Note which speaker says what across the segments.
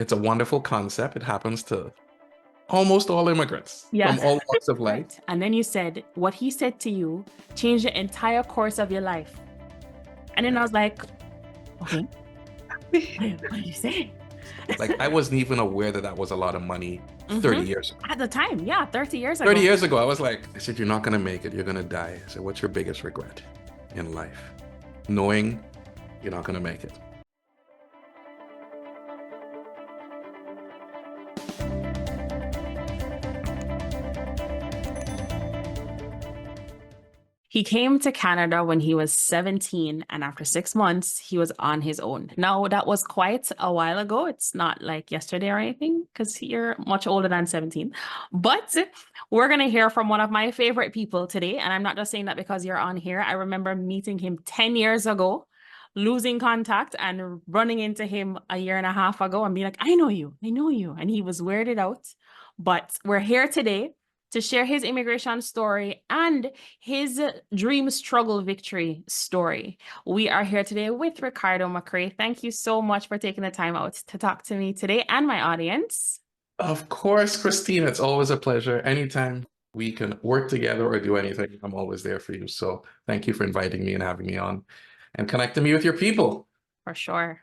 Speaker 1: It's a wonderful concept. It happens to almost all immigrants from
Speaker 2: Yes.
Speaker 1: all walks of life.
Speaker 2: Right. And then you said what he said to you changed the entire course of your life. And then I was like, okay, what did you say?
Speaker 1: Like, I wasn't even aware that that was a lot of money 30 years ago.
Speaker 2: At the time, yeah, 30 years
Speaker 1: 30
Speaker 2: ago.
Speaker 1: years ago, I was like, I said, you're not going to make it. You're going to die. I said, what's your biggest regret in life? Knowing you're not going to make it.
Speaker 2: He came to Canada when he was 17, and after 6 months, he was on his own. Now, that was quite a while ago. It's not like yesterday or anything, because you're much older than 17. But we're going to hear from one of my favorite people today. And I'm not just saying that because you're on here. I remember meeting him 10 years ago, losing contact and running into him a year and a half ago and being like, I know you. And he was weirded out. But we're here today to share his immigration story and his dream struggle victory story. We are here today with Ricardo McRae. Thank you so much for taking the time out to talk to me today and my audience.
Speaker 1: Of course, Christine, it's always a pleasure. Anytime we can work together or do anything, I'm always there for you. So thank you for inviting me and having me on and connecting me with your people.
Speaker 2: For sure.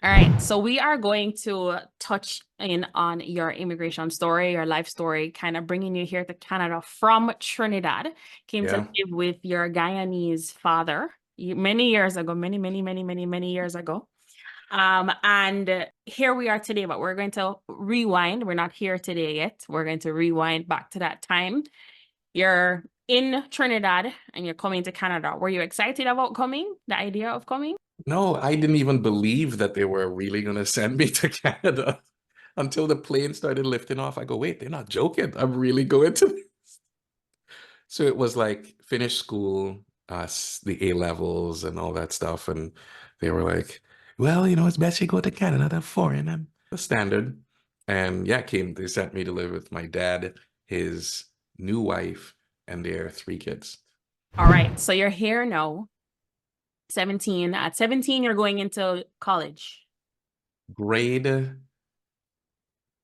Speaker 2: All right, so we are going to touch in on your immigration story, your life story, kind of bringing you here to Canada from Trinidad. Came to live with your Guyanese father many years ago, many years ago. And here we are today, but we're going to rewind. We're not here today yet. We're going to rewind back to that time. You're in Trinidad and you're coming to Canada. Were you excited about coming? The idea of coming?
Speaker 1: No, I didn't even believe that they were really going to send me to Canada until the plane started lifting off. I go, wait, they're not joking. I'm really going to this. So it was like finish school, the A levels and all that stuff. And they were like, well, it's best you go to Canada than foreign, and the standard. And yeah, they sent me to live with my dad, his new wife, and their 3 kids.
Speaker 2: All right. So you're here now. 17. At 17, you're going into college.
Speaker 1: Grade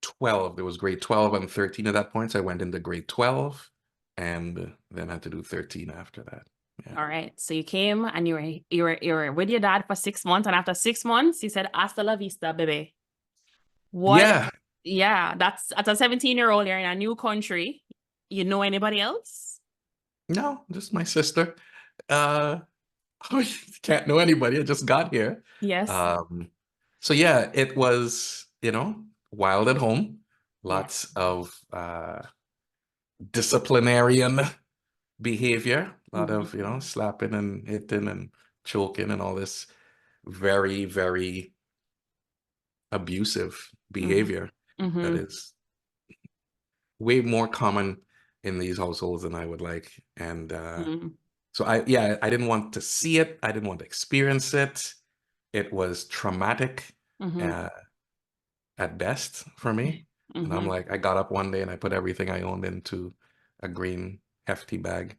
Speaker 1: 12. There was grade 12 and 13 at that point. So I went into grade 12 and then had to do 13 after that.
Speaker 2: Yeah. All right. So you came and you were with your dad for 6 months. And after 6 months, he said, hasta la vista, baby. What?
Speaker 1: Yeah.
Speaker 2: Yeah. That's at a 17-year-old, you're in a new country. You know anybody else?
Speaker 1: No, just my sister. Can't know anybody. I just got here.
Speaker 2: Yes.
Speaker 1: So yeah, it was, wild at home. Lots of disciplinarian behavior. A lot of, slapping and hitting and choking and all this very, very abusive behavior that is way more common in these households than I would like. And so I didn't want to see it. I didn't want to experience it. It was traumatic at best for me. And I'm like, I got up one day and I put everything I owned into a green hefty bag.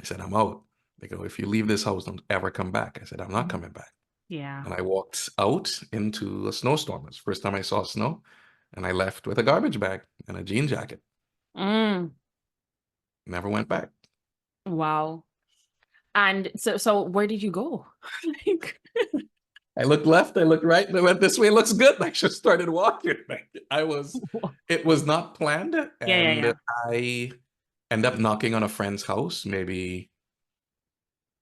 Speaker 1: I said, I'm out. They go, if you leave this house, don't ever come back. I said, I'm not coming back.
Speaker 2: Yeah.
Speaker 1: And I walked out into a snowstorm. It was the first time I saw snow. And I left with a garbage bag and a jean jacket. Never went back.
Speaker 2: Wow. And so where did you go?
Speaker 1: I looked left, I looked right, and I went, this way looks good. I just started walking. It was not planned. And I ended up knocking on a friend's house, maybe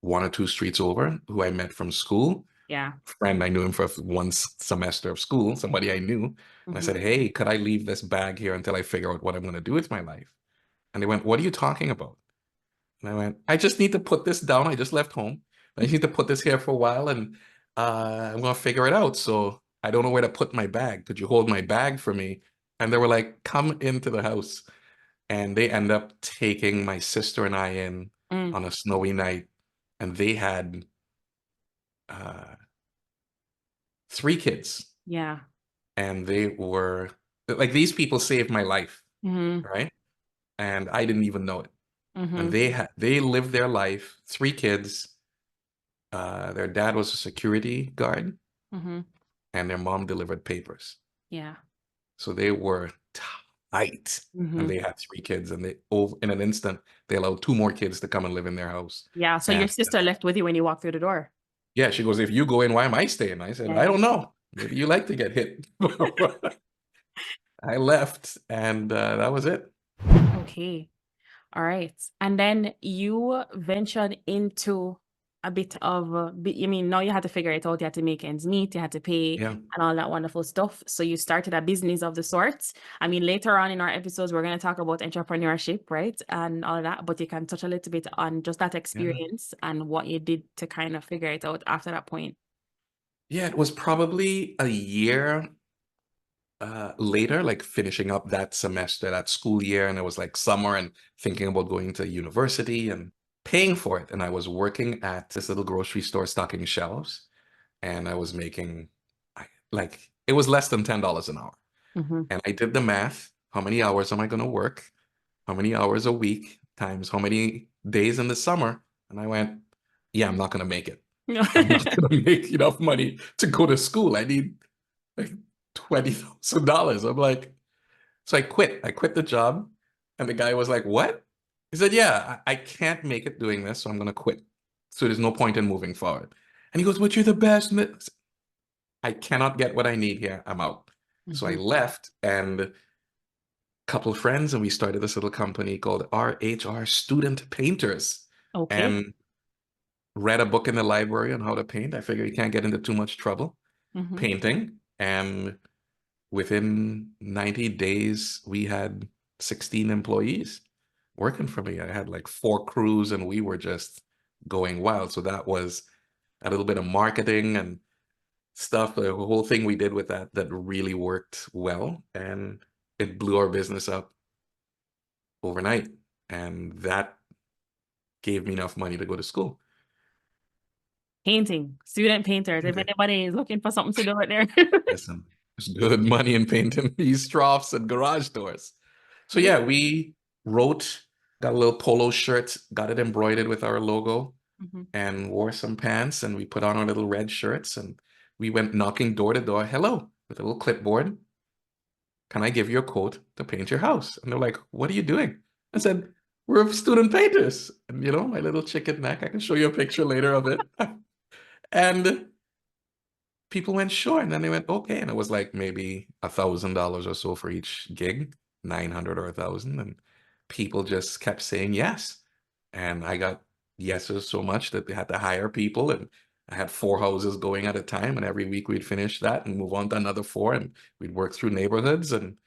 Speaker 1: 1 or 2 streets over, who I met from school.
Speaker 2: Yeah.
Speaker 1: Friend, I knew him for 1 semester of school, somebody I knew. And I said, hey, could I leave this bag here until I figure out what I'm going to do with my life? And they went, what are you talking about? And I went, I just need to put this down. I just left home. I just need to put this here for a while and I'm going to figure it out. So I don't know where to put my bag. Could you hold my bag for me? And they were like, come into the house. And they end up taking my sister and I in on a snowy night. And they had 3 kids.
Speaker 2: Yeah.
Speaker 1: And they were like, these people saved my life. Right. And I didn't even know it. And they lived their life, 3 kids. Their dad was a security guard and their mom delivered papers.
Speaker 2: Yeah.
Speaker 1: So they were tight, and
Speaker 2: Mm-hmm.
Speaker 1: they had 3 kids, and they over in an instant they allowed 2 more kids to come and live in their house.
Speaker 2: Yeah. So your
Speaker 1: And
Speaker 2: sister left with you when you walked through the door.
Speaker 1: yeah, she goes, "If you go in, why am I staying?" I said, "I
Speaker 2: Yeah.
Speaker 1: don't know. Maybe you like to get hit." I left, and that was it.
Speaker 2: Okay. All right. And then you ventured into a bit of, I mean, now you had to figure it out. You had to make ends meet, you had to pay
Speaker 1: Yeah,
Speaker 2: and all that wonderful stuff. So you started a business of the sorts. I mean, later on in our episodes, we're going to talk about entrepreneurship, right? And all of that. But you can touch a little bit on just that
Speaker 1: yeah,
Speaker 2: experience and what you did to kind of figure it out after that point.
Speaker 1: yeah. It was probably a year later, like finishing up that semester, that school year, and it was like summer and thinking about going to university and paying for it. And I was working at this little grocery store stocking shelves, and I was making like it was less than $10 an hour.
Speaker 2: Mm-hmm.
Speaker 1: And I did the math. How many hours am I going to work? How many hours a week times how many days in the summer? And I went, yeah, I'm not going to make it. I'm not going to make enough money to go to school. I need like $20,000. I'm like, so I quit. I quit the job. And the guy was like, what? He said, yeah, I can't make it doing this, so I'm going to quit. So there's no point in moving forward. And he goes, but you're the best. I cannot get what I need here. I'm out. So I
Speaker 2: Mm-hmm.
Speaker 1: left, and a couple of friends, and we started this little company called RHR Student Painters,
Speaker 2: Okay.
Speaker 1: and read a book in the library on how to paint. I figured you can't get into too much trouble
Speaker 2: Mm-hmm.
Speaker 1: painting. And within 90 days, we had 16 employees working for me. I had like 4 crews, and we were just going wild. So that was a little bit of marketing and stuff, the whole thing we did with that really worked well, and it blew our business up overnight. And that gave me enough money to go to school.
Speaker 2: Painting, student painters. If anybody is looking for something to do out there.
Speaker 1: Listen, there's good money in painting these troughs and garage doors. So
Speaker 2: Yeah.
Speaker 1: yeah, we wrote, got a little polo shirt, got it embroidered with our logo,
Speaker 2: Mm-hmm.
Speaker 1: and wore some pants, and we put on our little red shirts, and we went knocking door to door, hello, with a little clipboard. Can I give you a quote to paint your house? And they're like, what are you doing? I said, we're student painters. And my little chicken neck, I can show you a picture later of it. And people went, sure. And then they went, okay. And it was like maybe $1,000 or so for each gig, 900 or 1,000. And people just kept saying yes. And I got yeses so much that they had to hire people. And I had 4 houses going at a time. And every week we'd finish that and move on to another 4. And we'd work through neighborhoods. And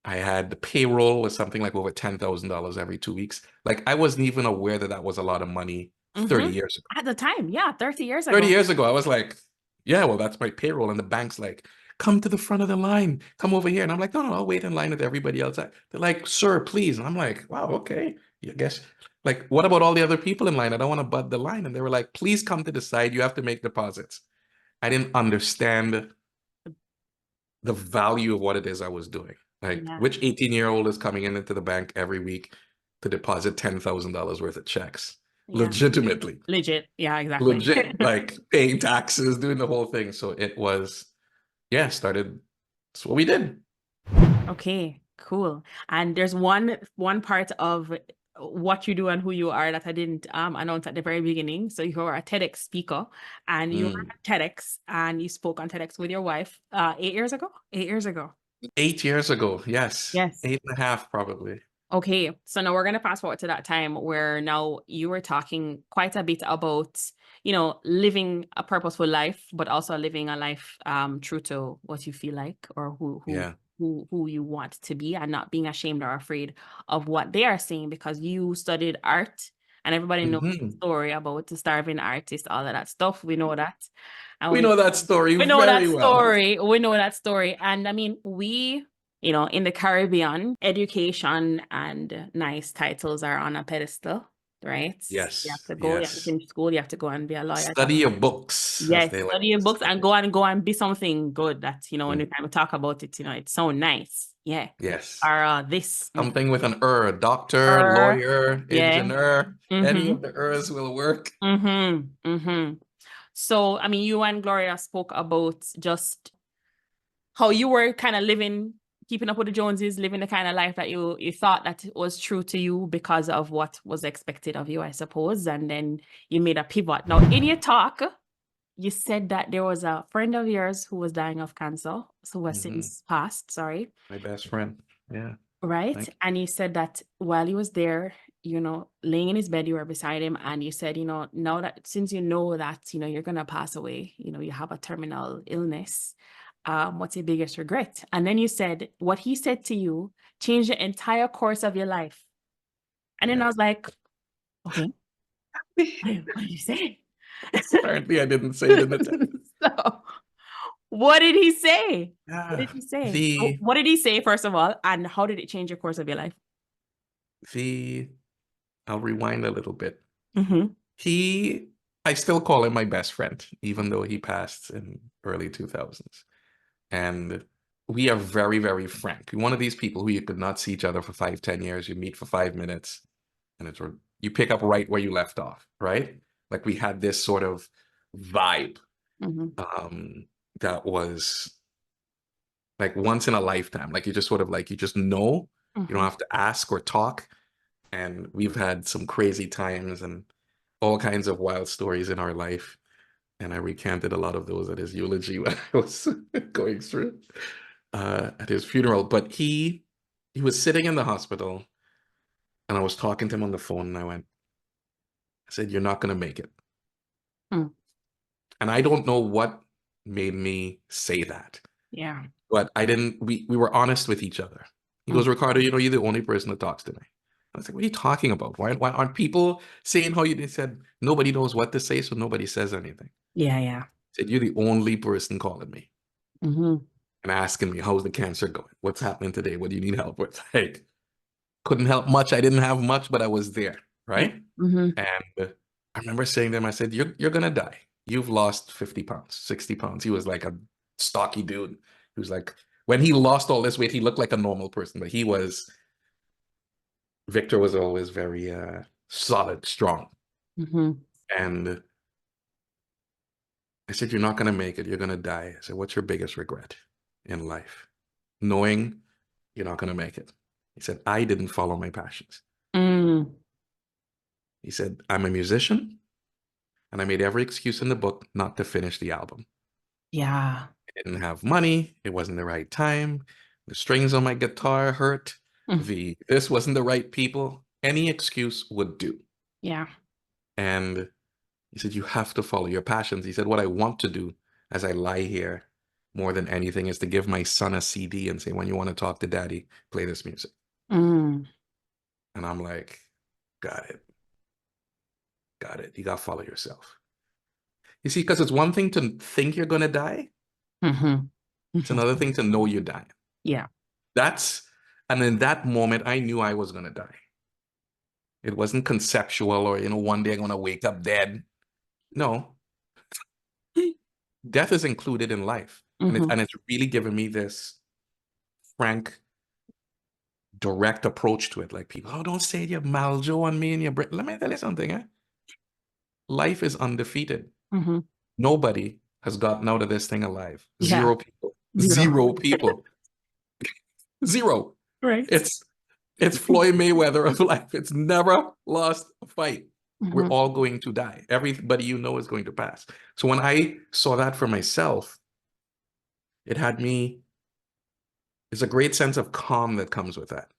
Speaker 1: I had the payroll was something like over $10,000 every 2 weeks. Like I wasn't even aware that that was a lot of money 30
Speaker 2: Mm-hmm.
Speaker 1: years ago.
Speaker 2: At the time, yeah, 30 years
Speaker 1: 30
Speaker 2: ago.
Speaker 1: years ago, I was like, yeah, well, that's my payroll. And the bank's like, come to the front of the line, come over here. And I'm like, no, no, I'll wait in line with everybody else. They're like, sir, please. And I'm like, wow, okay. I guess, like, what about all the other people in line? I don't want to bud the line. And they were like, please come to the side. You have to make deposits. I didn't understand the value of what it is I was doing. Like,
Speaker 2: Yeah.
Speaker 1: which 18-year-old is coming into the bank every week to deposit $10,000 worth of checks?
Speaker 2: Yeah.
Speaker 1: Legitimately.
Speaker 2: Legit. Yeah, exactly.
Speaker 1: Legit, like paying taxes, doing the whole thing. So it was, yeah, started. That's what we did.
Speaker 2: Okay, cool. And there's one part of what you do and who you are that I didn't announce at the very beginning. So you are a TEDx speaker, and you were
Speaker 1: Mm.
Speaker 2: at TEDx and you spoke on TEDx with your wife 8 years ago. 8 years ago.
Speaker 1: 8 years ago, yes.
Speaker 2: Yes.
Speaker 1: 8.5 probably.
Speaker 2: Okay, so now we're going to fast forward to that time where now you were talking quite a bit about, living a purposeful life, but also living a life true to what you feel like or
Speaker 1: Yeah.
Speaker 2: who you want to be, and not being ashamed or afraid of what they are saying, because you studied art and everybody knows the
Speaker 1: Hmm.
Speaker 2: story about the starving artist, all of that stuff. We know that. And
Speaker 1: We know that story
Speaker 2: we know that
Speaker 1: very well.
Speaker 2: story. We know that story. And I mean, in the Caribbean, education and nice titles are on a pedestal, right? You have
Speaker 1: Yes,
Speaker 2: to go, you have to
Speaker 1: yes.
Speaker 2: finish school, you have to go and be a lawyer.
Speaker 1: Study your books, as
Speaker 2: Yes,
Speaker 1: they like
Speaker 2: study your
Speaker 1: to
Speaker 2: books
Speaker 1: say.
Speaker 2: and go and be something good that, when
Speaker 1: Mm.
Speaker 2: you time to talk about it, it's so nice. Yeah.
Speaker 1: Yes.
Speaker 2: Or this.
Speaker 1: Something with an doctor,
Speaker 2: Er,
Speaker 1: lawyer,
Speaker 2: yeah.
Speaker 1: engineer, any
Speaker 2: Mm-hmm.
Speaker 1: of the ers will work.
Speaker 2: Mm-hmm. Mm-hmm. So, I mean, you and Gloria spoke about just how you were kind of living, keeping up with the Joneses, living the kind of life that you thought that was true to you because of what was expected of you, I suppose. And then you made a pivot. Now, in your talk, you said that there was a friend of yours who was dying of cancer, who has
Speaker 1: Mhm.
Speaker 2: since passed, sorry,
Speaker 1: My best friend. Yeah.
Speaker 2: right?
Speaker 1: Thank
Speaker 2: And you said that while he was there, laying in his bed, you were beside him, and you said, now that since you know that, you're gonna pass away, you have a terminal illness, what's your biggest regret? And then you said what he said to you changed the entire course of your life. And
Speaker 1: you.
Speaker 2: then I
Speaker 1: Yeah.
Speaker 2: was like, okay, what did you say?
Speaker 1: Apparently, I didn't say it in the text.
Speaker 2: So, what did he say? What
Speaker 1: Yeah.
Speaker 2: did he say?
Speaker 1: The
Speaker 2: What did he say, first of all? And how did it change the course of your life?
Speaker 1: the I'll rewind a little bit.
Speaker 2: Mm-hmm.
Speaker 1: He I still call him my best friend, even though he passed in early 2000s. And we are very, very frank. One of these people who you could not see each other for 5, 10 years. You meet for 5 minutes, and you pick up right where you left off, right? Like we had this sort of vibe
Speaker 2: Mm-hmm.
Speaker 1: um, that was like once in a lifetime. Like you just sort of like you just know. You don't
Speaker 2: Mm-hmm.
Speaker 1: have to ask or talk. And we've had some crazy times and all kinds of wild stories in our life. And I recanted a lot of those at his eulogy when I was going through at his funeral. But he was sitting in the hospital, and I was talking to him on the phone, and I said, "You're not going to make it."
Speaker 2: Mm.
Speaker 1: And I don't know what made me say that,
Speaker 2: Yeah.
Speaker 1: but I didn't. We were honest with each other. He
Speaker 2: Mm.
Speaker 1: goes, "Ricardo, you're the only person that talks to me." I was like, "What are you talking about? Why aren't people saying how you?" They said nobody knows what to say, so nobody says anything.
Speaker 2: Yeah, yeah.
Speaker 1: I said, "You're the only person calling me
Speaker 2: Mm-hmm.
Speaker 1: and asking me how's the cancer going? What's happening today? What do you need help with?" Like, couldn't help much. I didn't have much, but I was there,
Speaker 2: Yeah.
Speaker 1: right?
Speaker 2: Mm-hmm.
Speaker 1: And I remember saying to him, I said, "You're gonna die. You've lost 50 pounds, 60 pounds." He was like a stocky dude. He was like, when he lost all this weight, he looked like a normal person, but Victor was always very solid, strong.
Speaker 2: Mm-hmm.
Speaker 1: And I said, "You're not gonna make it. You're gonna die." I said, "What's your biggest regret in life?" Knowing you're not gonna make it. He said, "I didn't follow my passions."
Speaker 2: Mm.
Speaker 1: He said, "I'm a musician, and I made every excuse in the book not to finish the album.
Speaker 2: Yeah.
Speaker 1: I didn't have money. It wasn't the right time. The strings on my guitar hurt.
Speaker 2: Mm.
Speaker 1: This wasn't the right people. Any excuse would do."
Speaker 2: Yeah.
Speaker 1: And he said, "You have to follow your passions." He said, "What I want to do as I lie here more than anything is to give my son a CD and say, when you want to talk to daddy, play this music."
Speaker 2: Mm.
Speaker 1: And I'm like, got it. Got it. You got to follow yourself. You see, because it's one thing to think you're going to die.
Speaker 2: Mm-hmm.
Speaker 1: It's
Speaker 2: Mm-hmm.
Speaker 1: another thing to know you're dying.
Speaker 2: Yeah.
Speaker 1: That's, and in that moment, I knew I was going to die. It wasn't conceptual or, one day I'm going to wake up dead. No, death is included in life. And
Speaker 2: Mm-hmm.
Speaker 1: it's really given me this frank, direct approach to it. Like people, "Oh, don't say you Maljo on me and your Brit." Let me tell you something, eh? Life is undefeated.
Speaker 2: Mm-hmm.
Speaker 1: Nobody has gotten out of this thing alive.
Speaker 2: Yeah.
Speaker 1: Zero people.
Speaker 2: Zero.
Speaker 1: Zero people. Zero.
Speaker 2: Right.
Speaker 1: It's it's Floyd Mayweather of life. It's never lost a fight. We're
Speaker 2: Mm-hmm.
Speaker 1: all going to die. Everybody you know is going to pass. So when I saw that for myself, it had me, it's a great sense of calm that comes with that.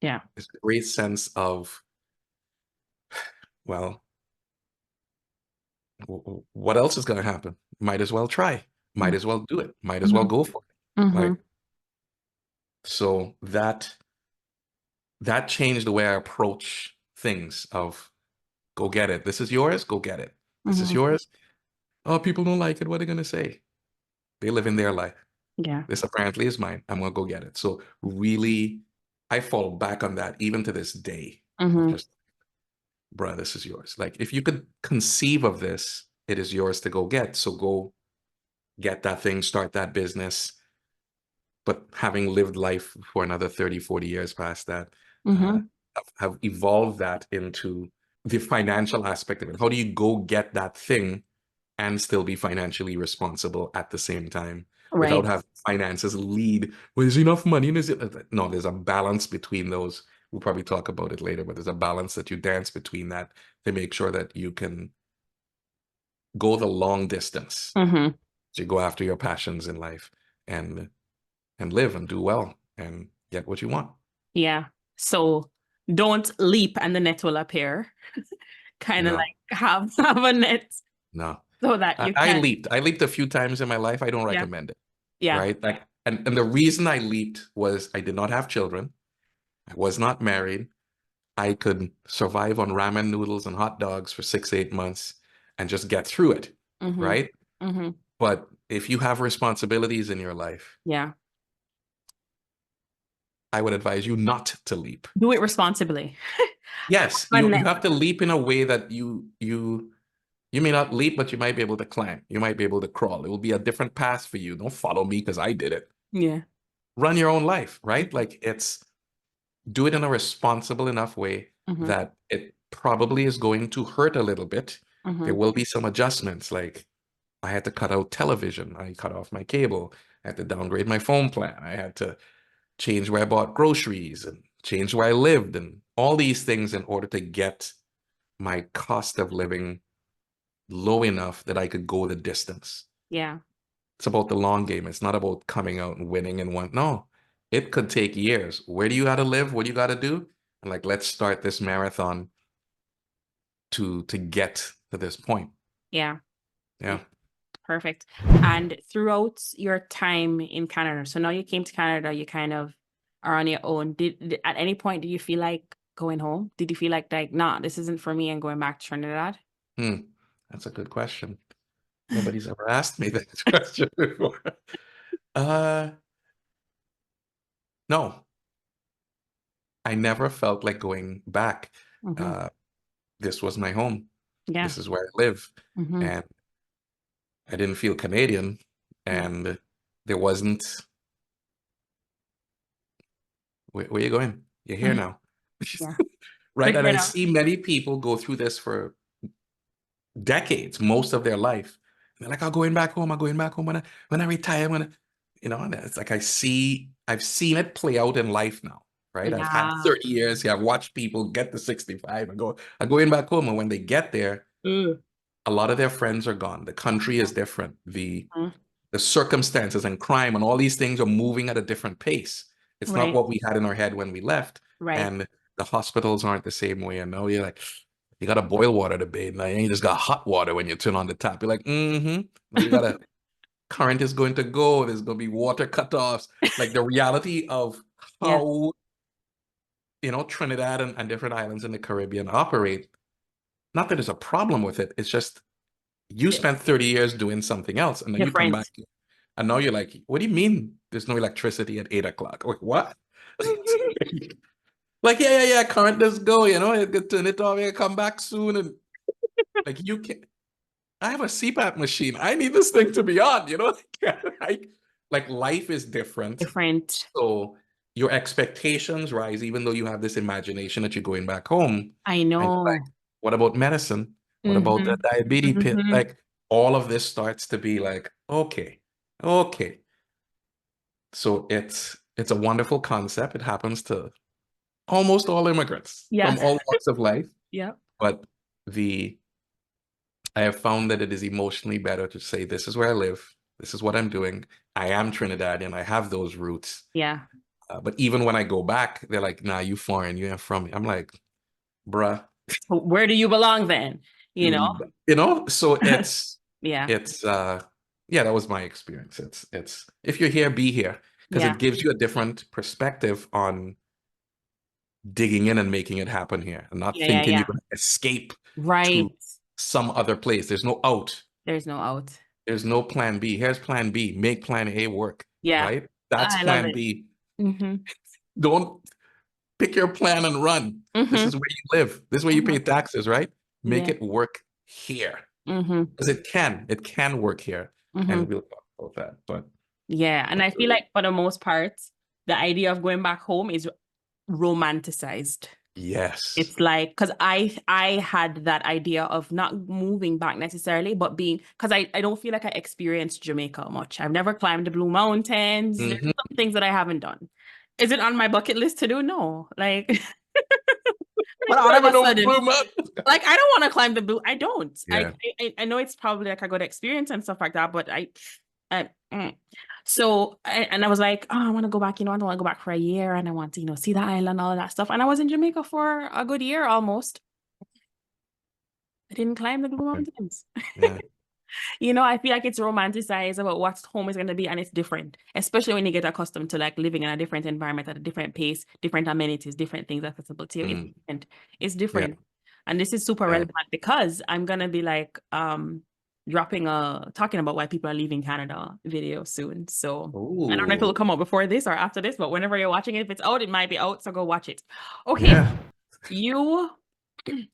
Speaker 2: Yeah.
Speaker 1: It's a great sense of, well, what else is going to happen? Might as well try. Might as well do it. Might as well
Speaker 2: Mm-hmm.
Speaker 1: go for it.
Speaker 2: Mm-hmm.
Speaker 1: Like, so that changed the way I approach things of go get it. This is yours, go get it. This is
Speaker 2: Mm-hmm.
Speaker 1: yours. Oh, people don't like it. What are they going to say? They live in their life.
Speaker 2: Yeah.
Speaker 1: This apparently is mine. I'm going to go get it. So really, I fall back on that even to this day of
Speaker 2: Mm-hmm.
Speaker 1: just, bruh, this is yours. Like if you could conceive of this, it is yours to go get. So go get that thing, start that business. But having lived life for another 30, 40 years past that, uh,
Speaker 2: Mm-hmm.
Speaker 1: have evolved that into the financial aspect of it. How do you go get that thing and still be financially responsible at the same time? without
Speaker 2: Right.
Speaker 1: having finances lead. Well, is enough money? And is it? No, there's a balance between those. We'll probably talk about it later, but there's a balance that you dance between that to make sure that you can go the long distance.
Speaker 2: Mm-hmm.
Speaker 1: To go after your passions in life and live and do well and get what you want.
Speaker 2: Yeah. So don't leap and the net will appear. Kind of
Speaker 1: No,
Speaker 2: like have a net
Speaker 1: no.
Speaker 2: so that
Speaker 1: I,
Speaker 2: you
Speaker 1: I
Speaker 2: can.
Speaker 1: leaped. I leaped a few times in my life. I don't
Speaker 2: Yeah.
Speaker 1: recommend it.
Speaker 2: Yeah.
Speaker 1: Right? Like, and the reason I leaped was I did not have children. I was not married. I could survive on ramen noodles and hot dogs for 6, 8 months and just get through it.
Speaker 2: Mm-hmm.
Speaker 1: Right?
Speaker 2: Mm-hmm.
Speaker 1: But if you have responsibilities in your life,
Speaker 2: Yeah.
Speaker 1: I would advise you not to leap.
Speaker 2: Do it responsibly.
Speaker 1: Yes,
Speaker 2: A
Speaker 1: you
Speaker 2: net.
Speaker 1: have to leap in a way that you may not leap, but you might be able to climb. You might be able to crawl. It will be a different path for you. Don't follow me because I did it.
Speaker 2: Yeah.
Speaker 1: Run your own life, right? Like it's do it in a responsible enough way
Speaker 2: Mm-hmm.
Speaker 1: that it probably is going to hurt a little bit.
Speaker 2: Mm-hmm.
Speaker 1: There will be some adjustments. Like I had to cut out television. I cut off my cable. I had to downgrade my phone plan. I had to change where I bought groceries and change where I lived and all these things in order to get my cost of living low enough that I could go the distance.
Speaker 2: Yeah.
Speaker 1: It's about the long game. It's not about coming out and winning in one. No, it could take years. Where do you got to live? What do you got to do? And like, let's start this marathon to get to this point.
Speaker 2: Yeah.
Speaker 1: Yeah.
Speaker 2: Perfect. And throughout your time in Canada, so now you came to Canada, you kind of are on your own. At any point do you feel like going home? Did you feel like nah, this isn't for me and going back to Trinidad?
Speaker 1: Hmm. That's a good question. Nobody's ever asked me that question before. Uh, no, I never felt like going back.
Speaker 2: Mm-hmm.
Speaker 1: Uh, this was my home.
Speaker 2: Yeah.
Speaker 1: This is where I live.
Speaker 2: Mm-hmm.
Speaker 1: And I didn't feel Canadian.
Speaker 2: Yeah.
Speaker 1: And there wasn't, where you going? You're here
Speaker 2: Mhm.
Speaker 1: now.
Speaker 2: Yeah.
Speaker 1: Right? And
Speaker 2: Figure
Speaker 1: I
Speaker 2: it out.
Speaker 1: see many people go through this for decades, most of their life. And they're like, I'm going back home. I'm going back home when I retire. And it's like I've seen it play out in life now, right? I've had
Speaker 2: Yeah.
Speaker 1: 30 years here. I've watched people get to 65 and I'm going back home. And when they get there,
Speaker 2: Mm.
Speaker 1: a lot of their friends are gone. The country is different.
Speaker 2: Mhm.
Speaker 1: The circumstances and crime and all these things are moving at a different pace. It's not
Speaker 2: Right.
Speaker 1: what we had in our head when we left.
Speaker 2: Right.
Speaker 1: And the hospitals aren't the same way. And now you're like, you got to boil water to bathe. Now you just got hot water when you turn on the tap. You're like, mm-hmm. Now you got to, current is going to go. There's going to be water cutoffs. Like the reality of
Speaker 2: Yeah.
Speaker 1: how, Trinidad and different islands in the Caribbean operate. Not that there's a problem with it. It's just you
Speaker 2: Di-
Speaker 1: spent 30 years doing something else. And then you come back
Speaker 2: Different.
Speaker 1: and now you're like, what do you mean there's no electricity at 8 o'clock? Like, what? Like, yeah, current does go, you could turn it off, come back soon. And like, you can I have a CPAP machine. I need this thing to be on. Like life is different.
Speaker 2: Different.
Speaker 1: So your expectations rise, even though you have this imagination that you're going back home.
Speaker 2: I
Speaker 1: And you're like,
Speaker 2: know.
Speaker 1: what about medicine? What about the
Speaker 2: Mm-hmm.
Speaker 1: diabetes pit?
Speaker 2: Mm-hmm.
Speaker 1: Like all of this starts to be like, okay. So it's a wonderful concept. It happens to almost all immigrants
Speaker 2: Yeah.
Speaker 1: from all walks of life.
Speaker 2: Yeah.
Speaker 1: But the I have found that it is emotionally better to say, this is where I live. This is what I'm doing. I am Trinidadian. I have those roots.
Speaker 2: Yeah.
Speaker 1: But even when I go back, they're like, nah, you foreign. You ain't from me. I'm like, bruh,
Speaker 2: Where do you belong then? You know?
Speaker 1: So it's,
Speaker 2: Yeah.
Speaker 1: it's, yeah, that was my experience. It's, if you're here, be here. Because
Speaker 2: Yeah.
Speaker 1: it gives you a different perspective on digging in and making it happen here and not
Speaker 2: Yeah. Yeah.
Speaker 1: thinking
Speaker 2: Yeah.
Speaker 1: you're going to escape
Speaker 2: Right.
Speaker 1: to some other place. There's no out.
Speaker 2: There's no out.
Speaker 1: There's no plan B. Here's plan B. Make plan A work,
Speaker 2: Yeah.
Speaker 1: right? That's
Speaker 2: I love
Speaker 1: plan
Speaker 2: it.
Speaker 1: B.
Speaker 2: Mm-hmm.
Speaker 1: Don't pick your plan and run. This
Speaker 2: Mm-hmm.
Speaker 1: is where you live. This is where you
Speaker 2: Mm-hmm.
Speaker 1: pay taxes, right? Make
Speaker 2: Yeah.
Speaker 1: it work here.
Speaker 2: Mm-hmm.
Speaker 1: Because it can work here.
Speaker 2: Mm-hmm.
Speaker 1: And we'll talk about that. But
Speaker 2: Yeah. And I feel like for the most part, the idea of going back home is romanticized.
Speaker 1: Yes.
Speaker 2: It's like, because I had that idea of not moving back necessarily, but being, because I don't feel like I experienced Jamaica much. I've never climbed the Blue Mountains. There's
Speaker 1: Hmm.
Speaker 2: some things that I haven't done. Is it on my bucket list to do? No. Like, but all of a
Speaker 1: Climbing over
Speaker 2: sudden,
Speaker 1: Blue Mountain.
Speaker 2: like I don't want to climb the blue. I don't.
Speaker 1: Yeah.
Speaker 2: I know it's probably like a good experience and stuff like that, but I so and I was like, oh, I want to go back. I don't want to go back for a year, and I want to see the island, all of that stuff. And I was in Jamaica for a good year almost. I didn't climb the Blue Mountains.
Speaker 1: Yeah.
Speaker 2: I feel like it's romanticized about what home is going to be, and it's different, especially when you get accustomed to like living in a different environment at a different pace, different amenities, different things accessible to you. It's
Speaker 1: Mm.
Speaker 2: different. It's
Speaker 1: Yeah.
Speaker 2: different. And this is super
Speaker 1: Yeah.
Speaker 2: relevant because I'm gonna be like talking about why people are leaving Canada video soon. So I don't know if
Speaker 1: Ooh.
Speaker 2: it'll come out before this or after this, but whenever you're watching it, if it's out, it might be out. So go watch it. Okay.
Speaker 1: Yeah.
Speaker 2: You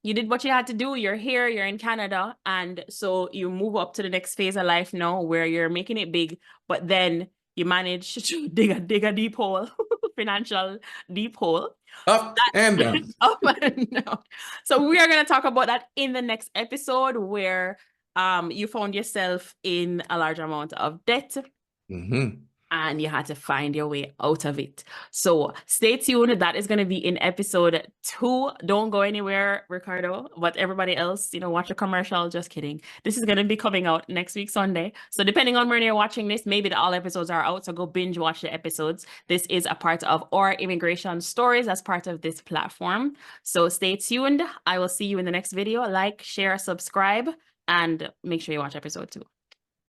Speaker 2: you did what you had to do. You're here, you're in Canada. And so you move up to the next phase of life now where you're making it big, but then you manage to dig a deep hole, financial deep hole.
Speaker 1: Up and down.
Speaker 2: Up and down. So we are going to talk about that in the next episode where you found yourself in a large amount of debt.
Speaker 1: Hmm.
Speaker 2: And you had to find your way out of it. So stay tuned. That is going to be in episode 2. Don't go anywhere, Ricardo. But everybody else, watch a commercial. Just kidding. This is going to be coming out next week, Sunday. So depending on when you're watching this, maybe all episodes are out. So go binge watch the episodes. This is a part of our immigration stories as part of this platform. So stay tuned. I will see you in the next video. Like, share, subscribe, and make sure you watch episode 2.